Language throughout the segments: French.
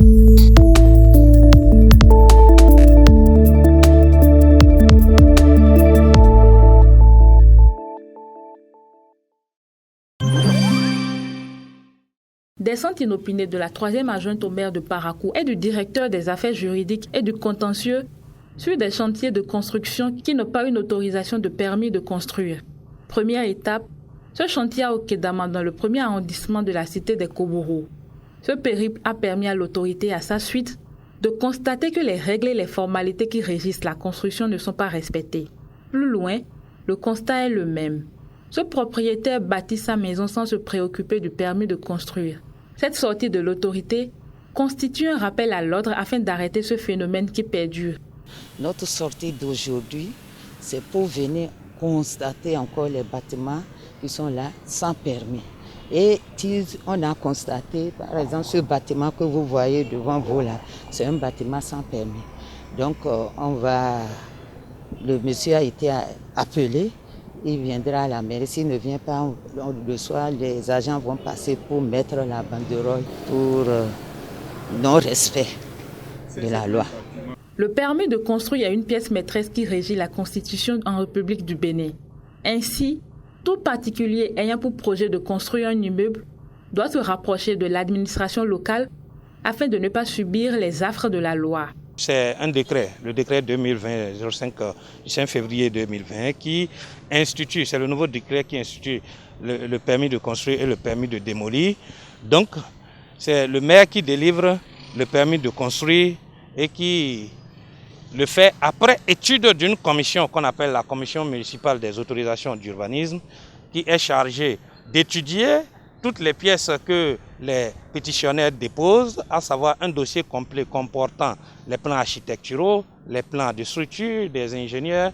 Descente inopinée de la 3e adjointe au maire de Parakou et du directeur des affaires juridiques et du contentieux sur des chantiers de construction qui n'ont pas une autorisation de permis de construire. Première étape, ce chantier à Okedama dans le 1er arrondissement de la cité des Kobourou. Ce périple a permis à l'autorité à sa suite de constater que les règles et les formalités qui régissent la construction ne sont pas respectées. Plus loin, le constat est le même. Ce propriétaire bâtit sa maison sans se préoccuper du permis de construire. Cette sortie de l'autorité constitue un rappel à l'ordre afin d'arrêter ce phénomène qui perdure. Notre sortie d'aujourd'hui, c'est pour venir constater encore les bâtiments qui sont là sans permis. Et on a constaté, par exemple, ce bâtiment que vous voyez devant vous là, c'est un bâtiment sans permis. Donc, le monsieur a été appelé. Il viendra à la mairie. S'il ne vient pas le soir, les agents vont passer pour mettre la banderole pour non-respect de la loi. Le permis de construire est une pièce maîtresse qui régit la Constitution en République du Bénin. Ainsi, tout particulier ayant pour projet de construire un immeuble doit se rapprocher de l'administration locale afin de ne pas subir les affres de la loi. C'est un décret, le décret 2020-05 du 5 février 2020 qui institue, c'est le nouveau décret qui institue le permis de construire et le permis de démolir. Donc, c'est le maire qui délivre le permis de construire et qui le fait après étude d'une commission qu'on appelle la commission municipale des autorisations d'urbanisme qui est chargée d'étudier toutes les pièces que les pétitionnaires déposent, à savoir un dossier complet comportant les plans architecturaux, les plans de structure des ingénieurs,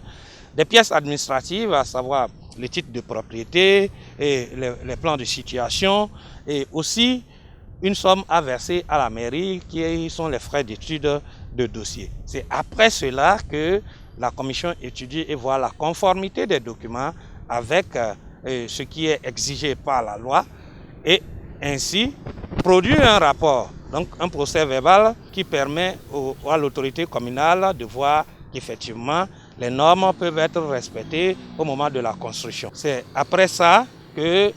des pièces administratives, à savoir les titres de propriété et les plans de situation, et aussi une somme à verser à la mairie qui sont les frais d'étude de dossier. C'est après cela que la commission étudie et voit la conformité des documents avec ce qui est exigé par la loi et ainsi produit un rapport, donc un procès verbal qui permet à l'autorité communale de voir qu'effectivement les normes peuvent être respectées au moment de la construction. C'est après ça que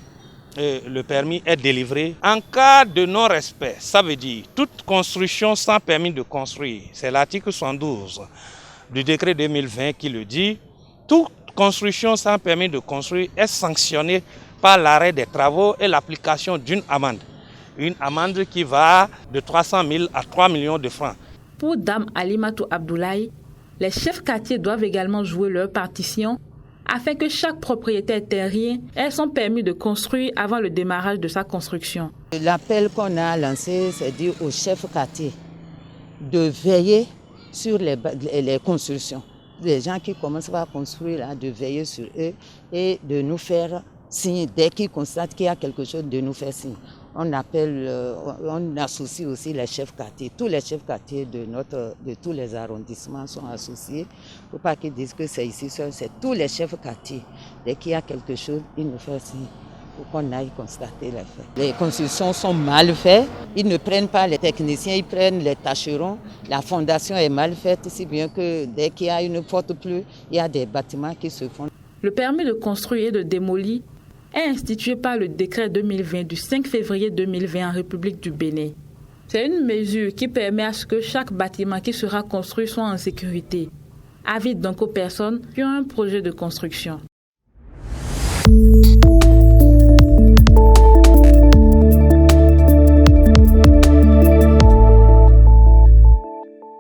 le permis est délivré. En cas de non-respect, ça veut dire toute construction sans permis de construire, c'est l'article 72 du décret 2020 qui le dit, toute construction sans permis de construire est sanctionnée par l'arrêt des travaux et l'application d'une amende. Une amende qui va de 300 000 à 3 millions de francs. Pour Dame Alimatou Abdoulaye, les chefs quartiers doivent également jouer leur partition afin que chaque propriétaire terrien ait son permis de construire avant le démarrage de sa construction. L'appel qu'on a lancé, c'est dire aux chefs quartiers de veiller sur les constructions. Les gens qui commencent à construire, là, de veiller sur eux et de nous faire signe. Dès qu'ils constatent qu'il y a quelque chose, de nous faire signe. On associe aussi les chefs quartiers. Tous les chefs quartiers de tous les arrondissements sont associés. Il ne faut pas qu'ils disent que c'est ici seul, c'est tous les chefs quartiers. Dès qu'il y a quelque chose, ils nous font signe pour qu'on aille constater les faits. Les constructions sont mal faites. Ils ne prennent pas les techniciens, ils prennent les tâcherons. La fondation est mal faite, si bien que dès qu'il y a une forte pluie, il y a des bâtiments qui se font. Le permis de construire et de démolir est institué par le décret 2020 du 5 février 2020 en République du Bénin. C'est une mesure qui permet à ce que chaque bâtiment qui sera construit soit en sécurité. Avis donc aux personnes qui ont un projet de construction.